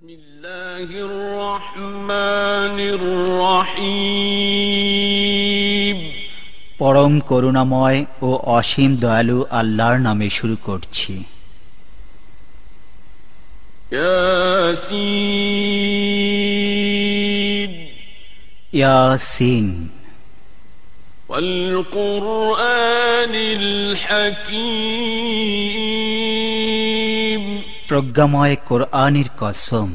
বিসমিল্লাহির রহমানির রহিম। পরম করুণাময় ও অসীম দয়ালু আল্লাহর নামে শুরু করছি। ইয়াসিন ইয়াসিন ওয়াল কুরআনিল হাকীম। প্রজ্ঞাময় কোরআনের কসম।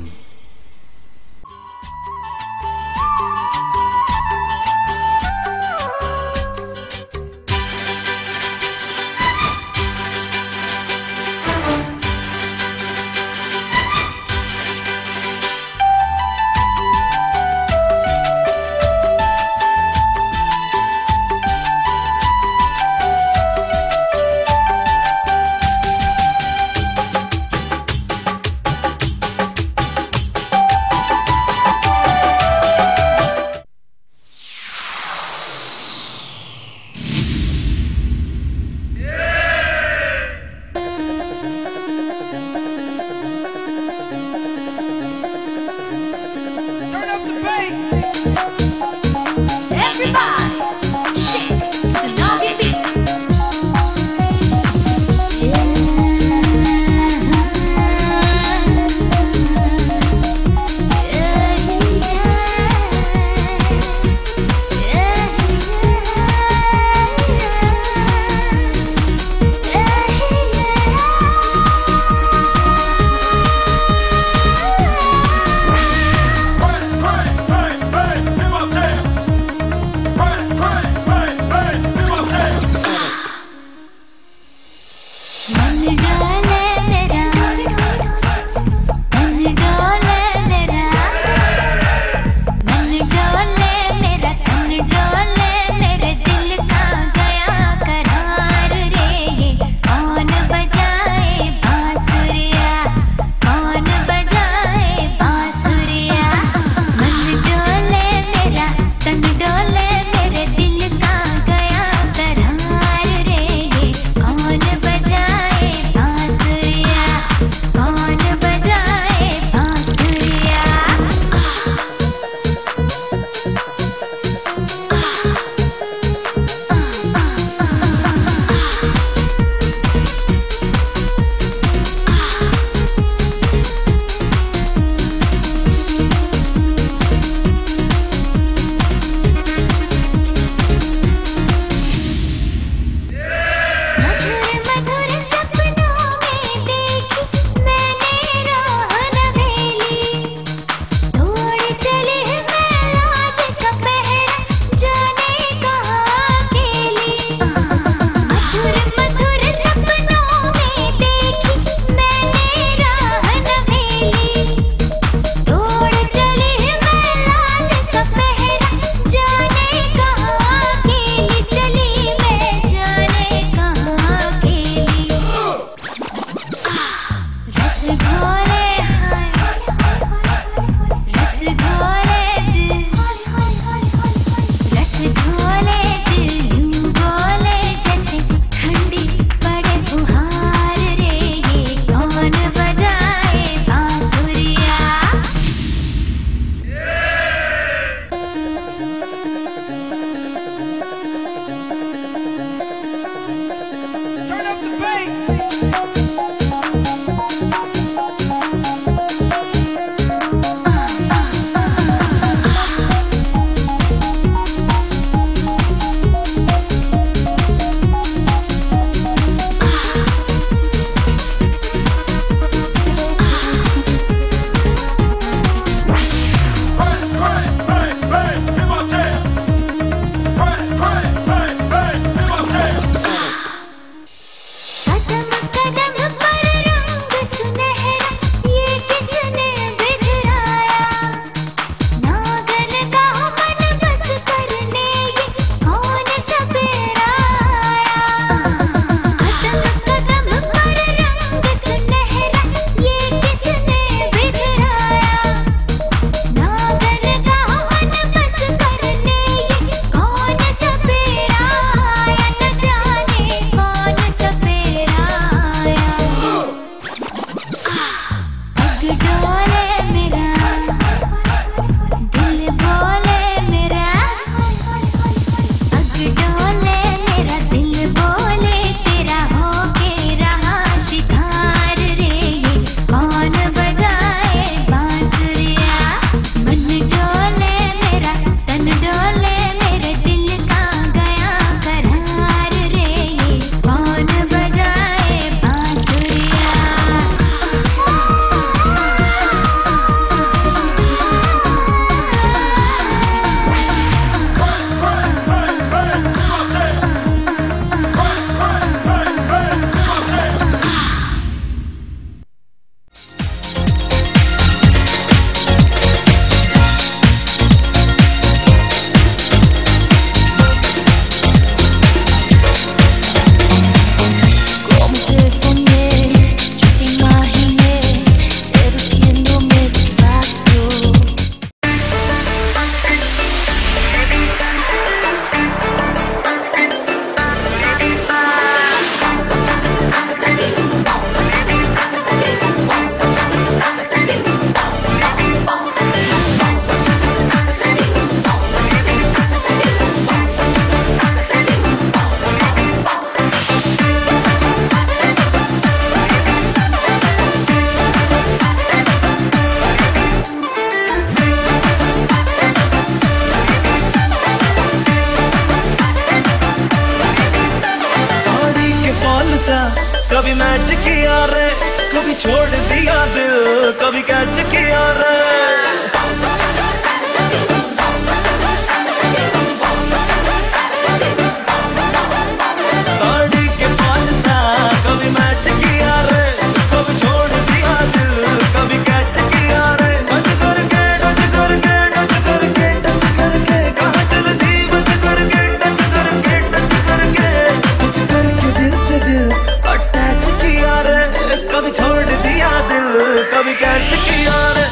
किया रे,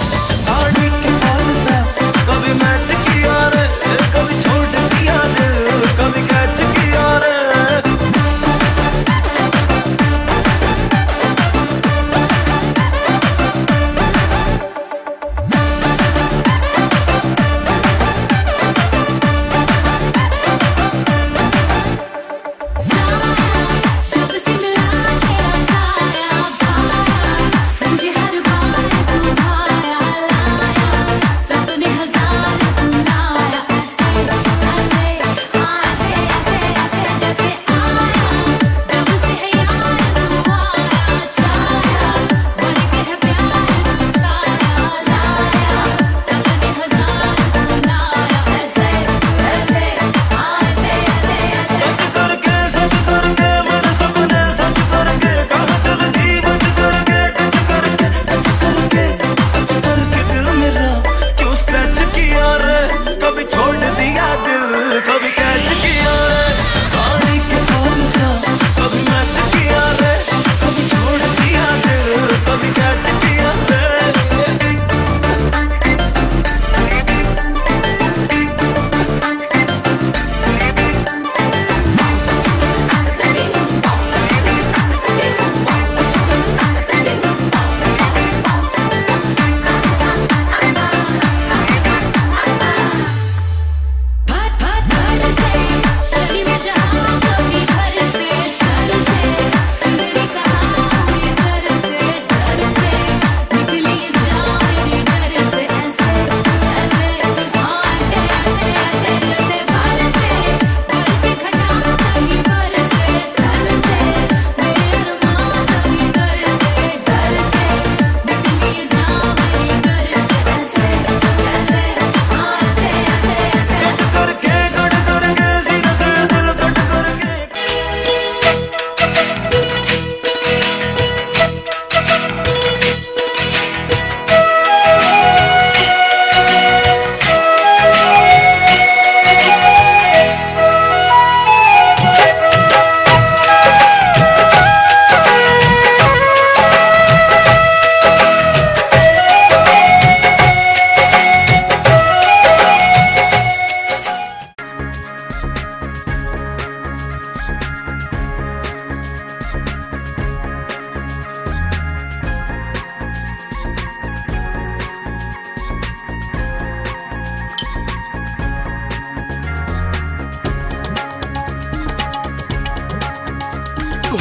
साड़ी के फॉल सा कभी मैच किया रे, कभी छोड़ दिया दिल, कभी कैच किया रे।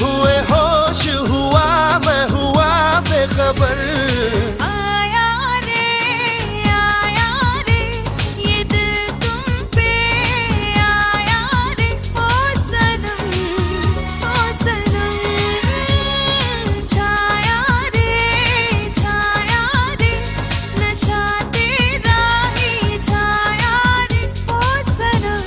हुए होश हुआ मैं हुआ बेखबर, आया रे ये दिल तुम पे आया रे, ओ सनम छाया रे नशा तेरा ही छाया रे, ओ सनम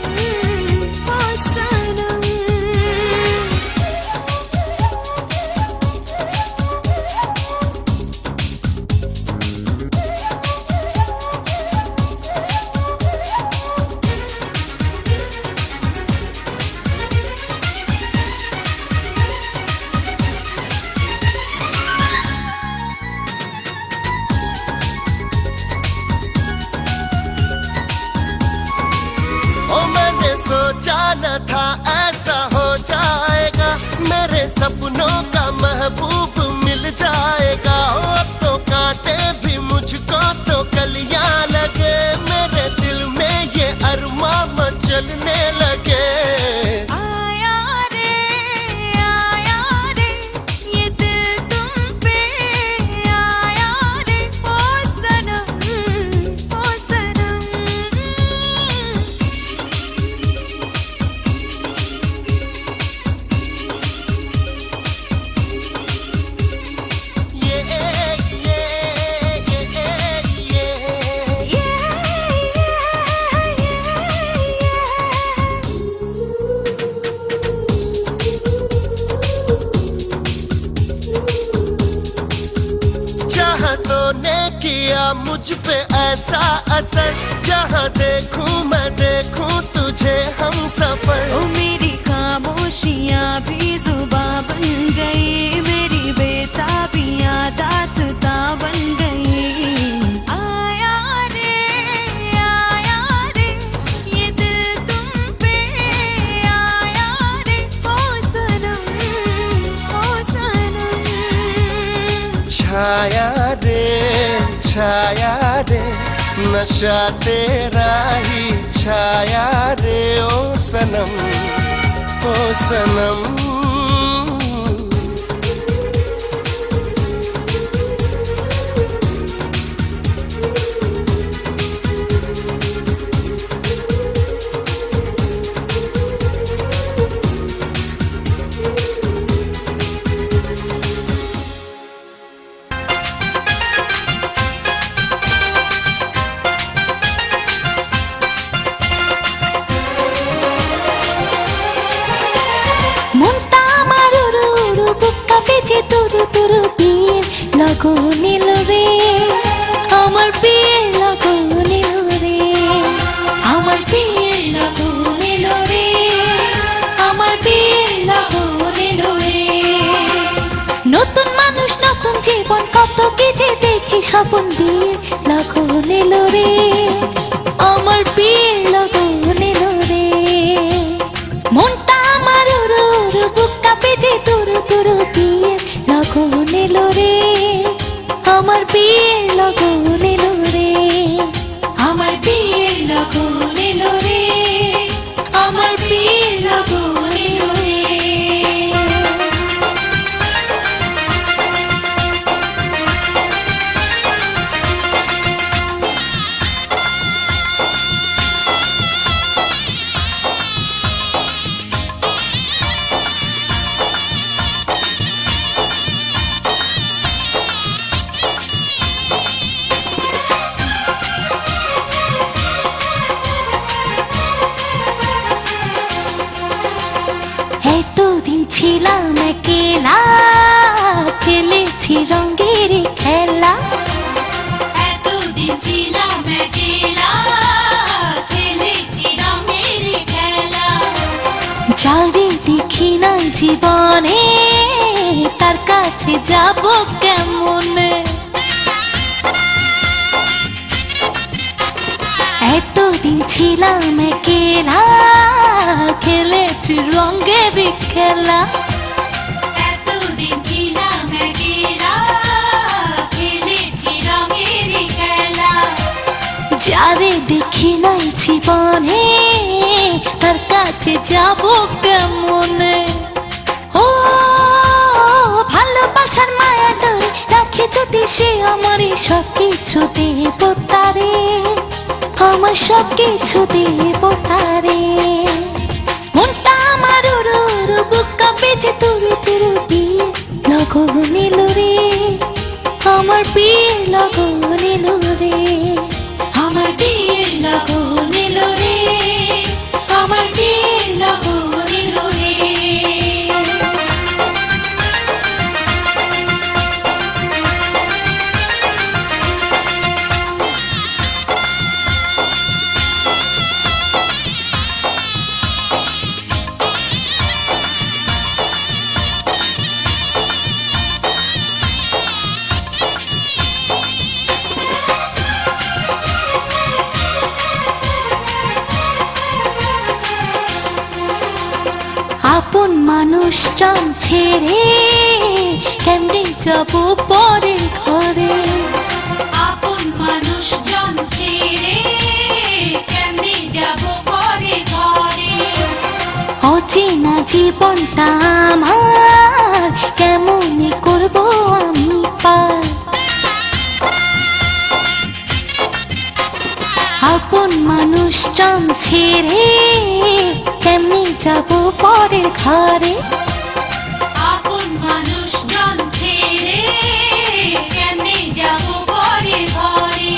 सोचा न था ऐसा हो जाएगा, मेरे सपनों का महबूब मिल जाएगा। अब तो कांटे भी मुझको तो कलियां लगे, मेरे दिल में ये अरमां मचलने लगे। आया रे ये दिल तुम पे आया रे, ओ सनम ये पे ऐसा असर, जहाँ देखूं मैं देखूं तुझे हम सफर। ओ मेरी खामोशियाँ भी जुबां बन गई, मेरी बेताबियाँ दास्तां बन गई। आया रे ये दिल तुम पे आया रे, ओ सनम छाया रे नशा तेरा ही छाया रे, ओ सनम ओ सनम। तुरु तुरु पीर लगो नीलो रे, আমার পীর লগো নীলো রে, আমার পীর লগো নীলো রে, আমার পীর লগো নীলো রে। নতুন মানুষ নতুন জীবন কত কিছু দেখি স্বপন বীর লগো নীলো রে, আমার পীর লগো নীলো রে। মনটা আমার উড়ু উড়ু বুক কাঁপে যে তুরু তুরু পীর লগো নীলো রে, আমার পীর লগো নীলো রে, আমার পীর লগো নীলো রে, আমার পীর লগো নীলো রে। ছিলাম একলা খেলেছি রঙের খেলা, এতদিন ছিলাম একলা খেলেছি রঙের খেলা। যারে দেখি না জীবনে তার কাছে যাব কেমনে, এতদিন ছিলাম একলা খেলেছি রঙের খেলা, এতদিন ছিলাম একলা খেলেছি রঙের খেলা। যারে দেখি নাই জীবনে তার কাছে যাব কেমনে। ও ভালোবাসার মায়া ডোরে রাখে যদি সে আমার সব কিছু দেব তারে, আমার সব কিছু দেব তারে। মনটা আমার উড়ু উড়ু বুক কাঁপে যে তুরু তুরু পীর লগো নীলো রে, আমার পীর লগো নীলো রে, আমার পীর লগো নীলো রে, আমার পীর লগো নীলো রে। আপন মানুষজন ছেড়ে কেমনে যাব পরের ঘরে, আপন মানুষজন ছেড়ে কেমনে যাব পরের ঘরে। অচেনা জীবনটা আমার কেমনে করব আমি পার, আপন মানুষজন ছেড়ে কেমনে যাব পরের ঘরে, আপন মানুষজন ছেড়ে কেমনে যাব পরের ঘরে।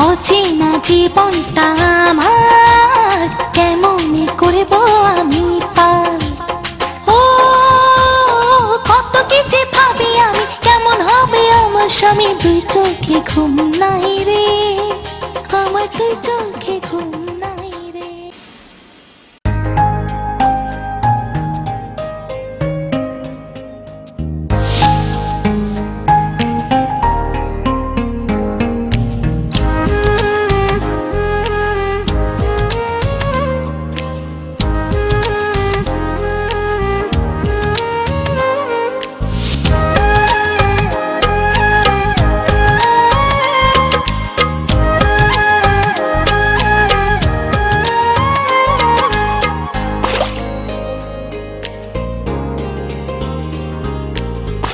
অচেনা জীবনটা আমার কেমনে করব আমি পার। ও কত কিছু ভাবি আমি কেমন হবে আমার স্বামী দুই চোখে ঘুম নাই রে, আমার দুই চোখে ঘুম নাই রে।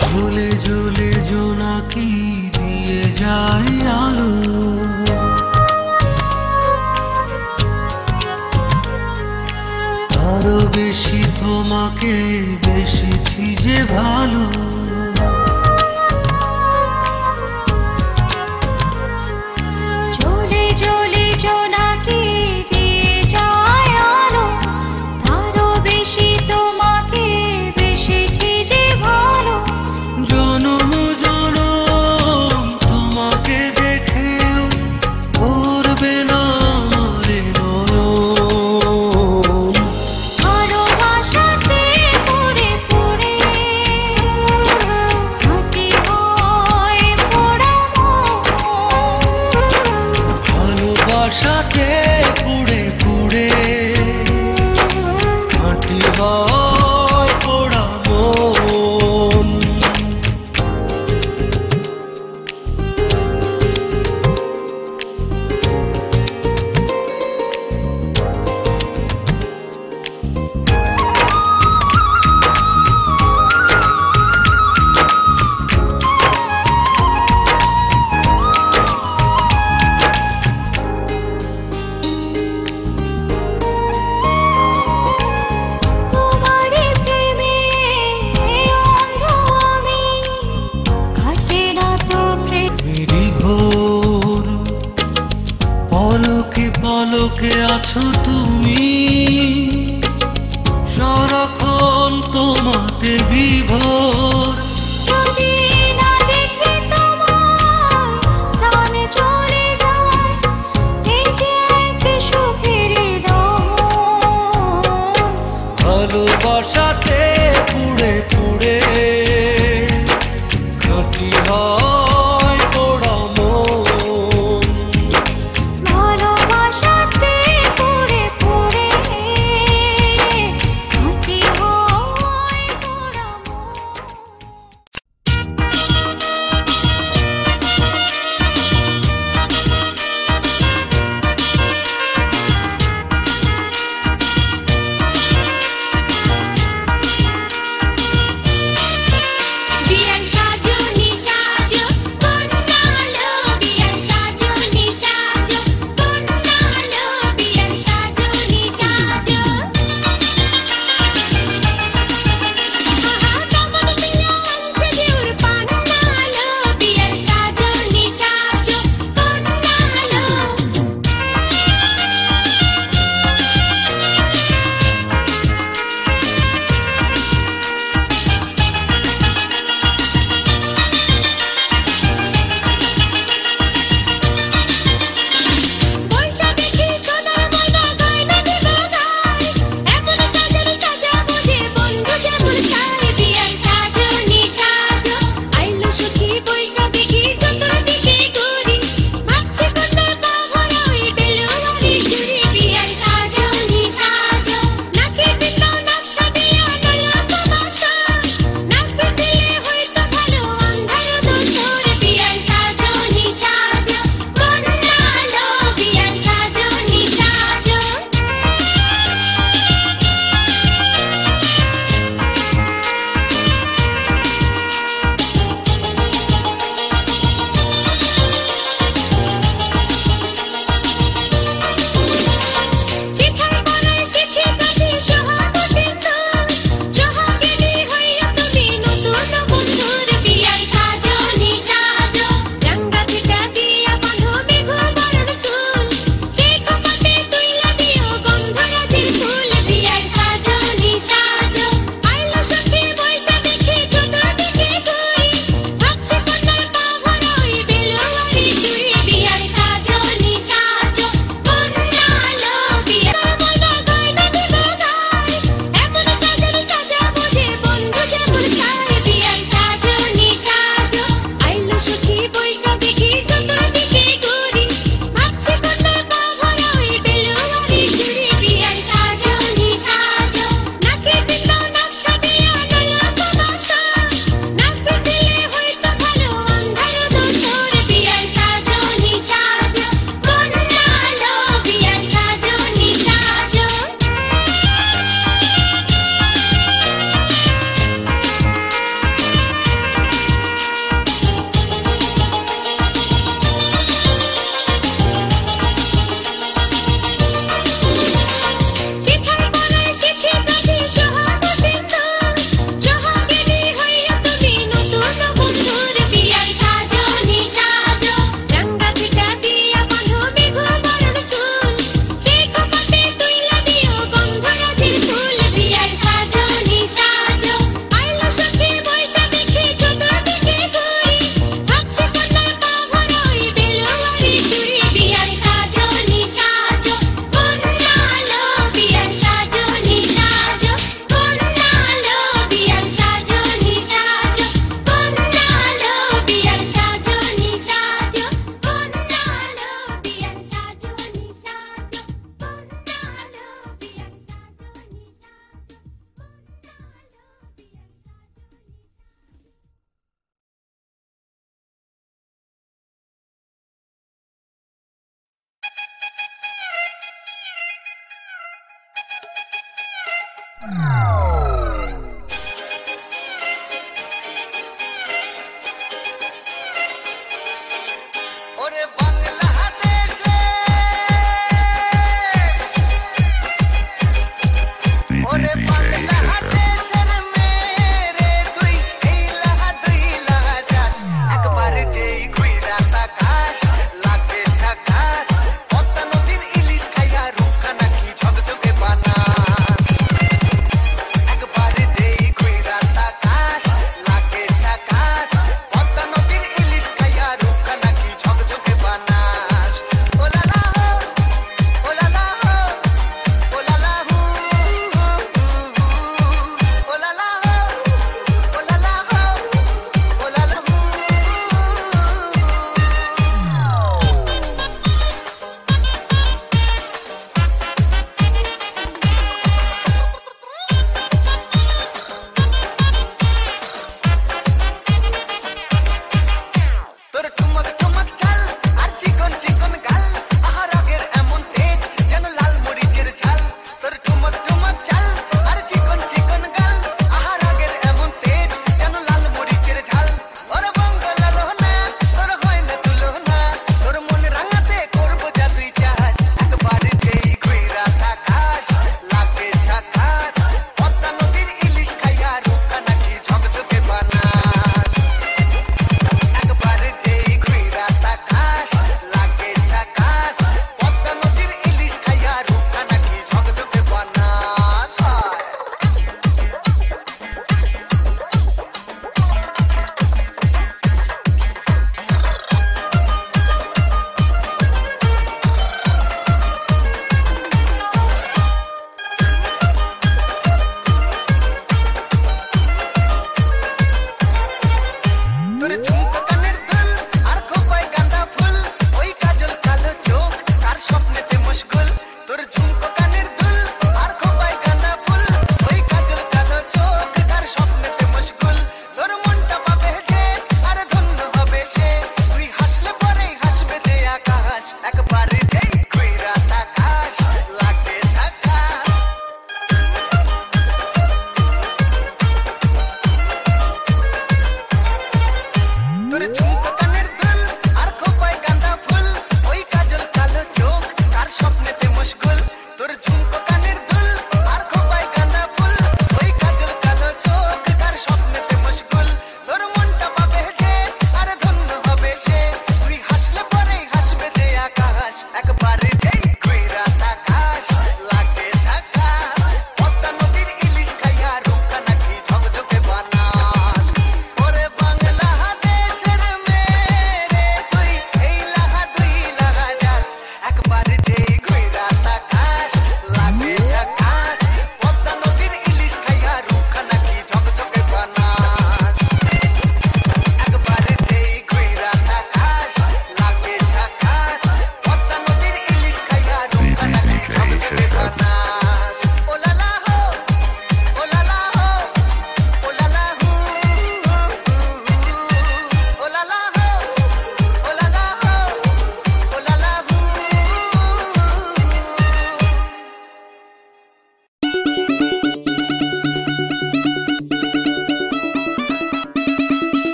ঝুলে ঝুলে জোনাকি দিয়ে যায় আলো, আরো বেশি তোমাকে বেশিছি যে ভালো। জ্বলে জ্বলে জোনাকি দিয়ে যায় আলো, তারও বেশি তোমাকে বেশিছি যে ভালো। জনম জনম তোমাকে দেখেও করবে না আমারে নয়ন। ভালোবাসাতে পড়ে পড়ে হাতে হয় পোড়া মন। ভালোবাসাতে পুড়ে পুড়ে হাঁটি হয় পোড়া মন। তোমারই প্রেমে অন্ধ আমি, কাটে না তো প্রেম। মেরি ঘোর পলকে পলকে আছো তুমি, সারাক্ষণ তোমাতে বিভোর। যদি না দেখি তোমায় প্রাণে চলে যায়, এই যে এক সুখের দমন। ভালোবাসাতে পুড়ে পুড়ে ঘাটি হয় পোড়া মন। ভালোবাসাতে পড়ে পড়ে হাতে হয় পোড়া মন।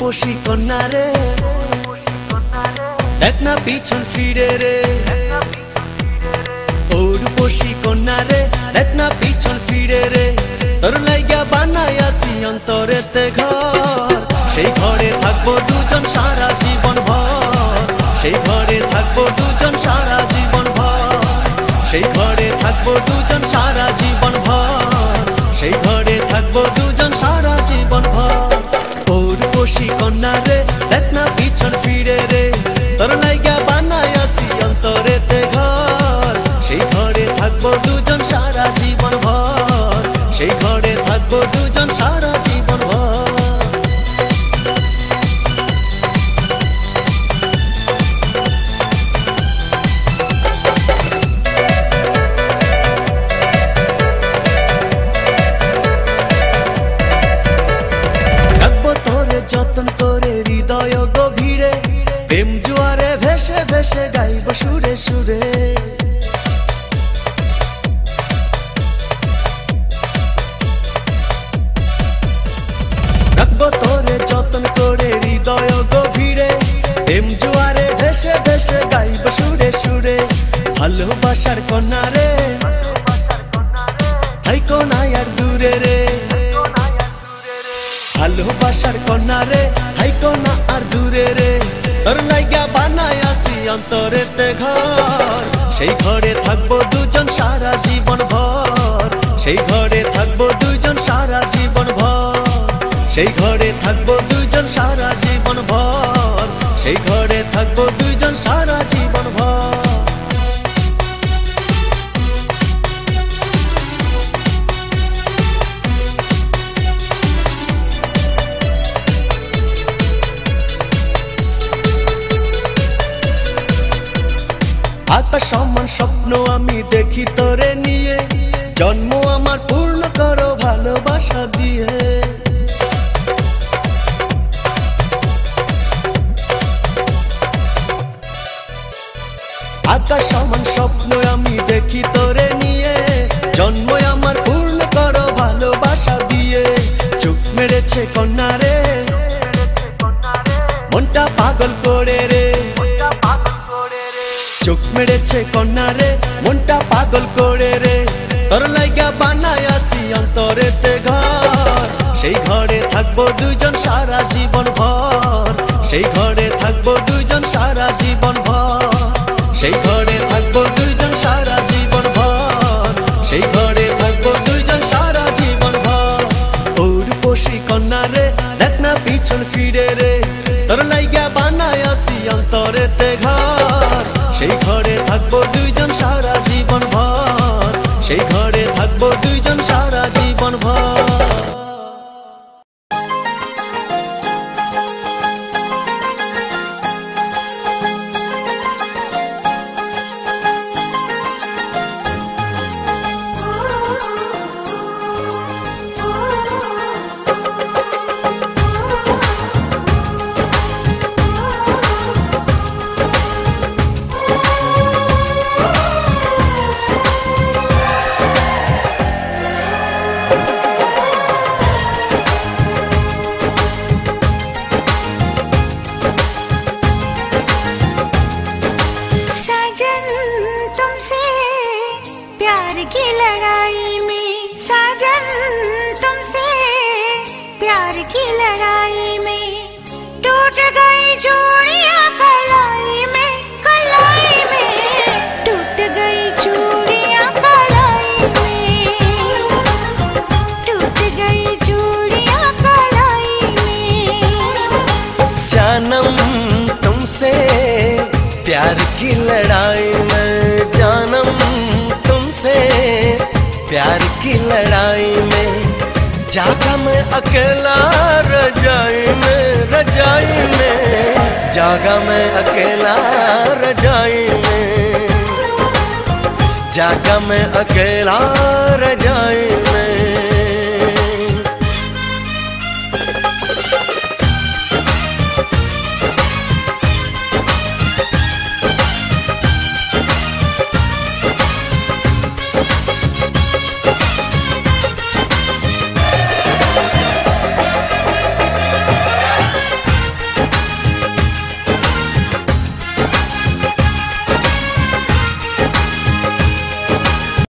রূপসী কন্যা রে, দেখ না পিছন ফিরে রে। ও রূপসী কন্যা রে, দেখ না পিছন ফিরে রে। তোর লাইগা বানাইয়াছি অন্তরেতে ঘর, সেই ঘরে থাকবো দুজন সারা জীবন ভর। সেই ঘরে থাকবো দুজন সারা জীবন ভর। সেই ঘরে থাকবো দুজন সারা জীবন ভর। সেই ঘরে থাকবো দুজন সারা জীবন ভর। ও রূপসী কন্যা রে, দেখ না পিছন ফিরে রে। তোর লাইগা বানাইয়াছি অন্তরেতে ঘর, সেই ঘরে থাকবো দুজন সারা জীবন ভর। সেই ঘরে থাকবো দুজন সারা জীবন ভর। জোয়ারে ভেসে ভেসে গাইব সুরে সুরে। রাখবো তোরে যতন করে হৃদয় গভীরে, প্রেম জোয়ারে ভেসে ভেসে গাইব সুরে সুরে। ভালোবাসার কন্যা রে থাইকো না আর দূরে রে, ভালোবাসার কন্যা রে থাইকো না আর দূরে রে। তোর লাইগা বানাই আসি অন্তরেতে ঘর, সেই ঘরে থাকবো দুজন সারা জীবন ভর। সেই ঘরে থাকবো দুজন সারা জীবন ভর, সেই ঘরে থাকবো দুজন সারা জীবন ভর। সেই ঘরে থাকবো দুজন সারা জীবন ভর। আকাশ সমান স্বপ্ন আমি দেখি তোরে নিয়ে, জন্ম আমার পূর্ণ করো ভালোবাসা দিয়ে। আকাশ সমান স্বপ্ন আমি দেখি তোরে নিয়ে, জন্ম আমার পূর্ণ করো ভালোবাসা দিয়ে। চোখ মেরেছে কন্যা রে মনটা পাগল করে রে, চোখ মেরেছে কন্যা রে মনটা পাগল করে রে। তোর লাইগা বানাই আসি অন্তরেতে ঘর, সেই ঘরে থাকবো দুজন সারা জীবন ভর। সেই ঘরে থাকবো দুজন সারা জীবন ভর, সেই ঘরে থাকবো দুজন সারা জীবন ভর। সেই ঘরে থাকবো দুজন সারা জীবন ভর। উর্বশী কন্যা রে দেখ না পিছন ফিরে রে, তোর লাইগা বানাই আসি অন্তরেতে ঘর। সেই ঘরে থাকবো দুইজন সারা জীবন ভর, সেই ঘরে থাকবো দুইজন সারা জীবন ভর। प्यार की लड़ाई में जानम तुमसे, प्यार की लड़ाई में जागा मैं अकेला रजाई में, रजाई में जागा मैं अकेला रजाई में, जागा मैं अकेला रजाई में।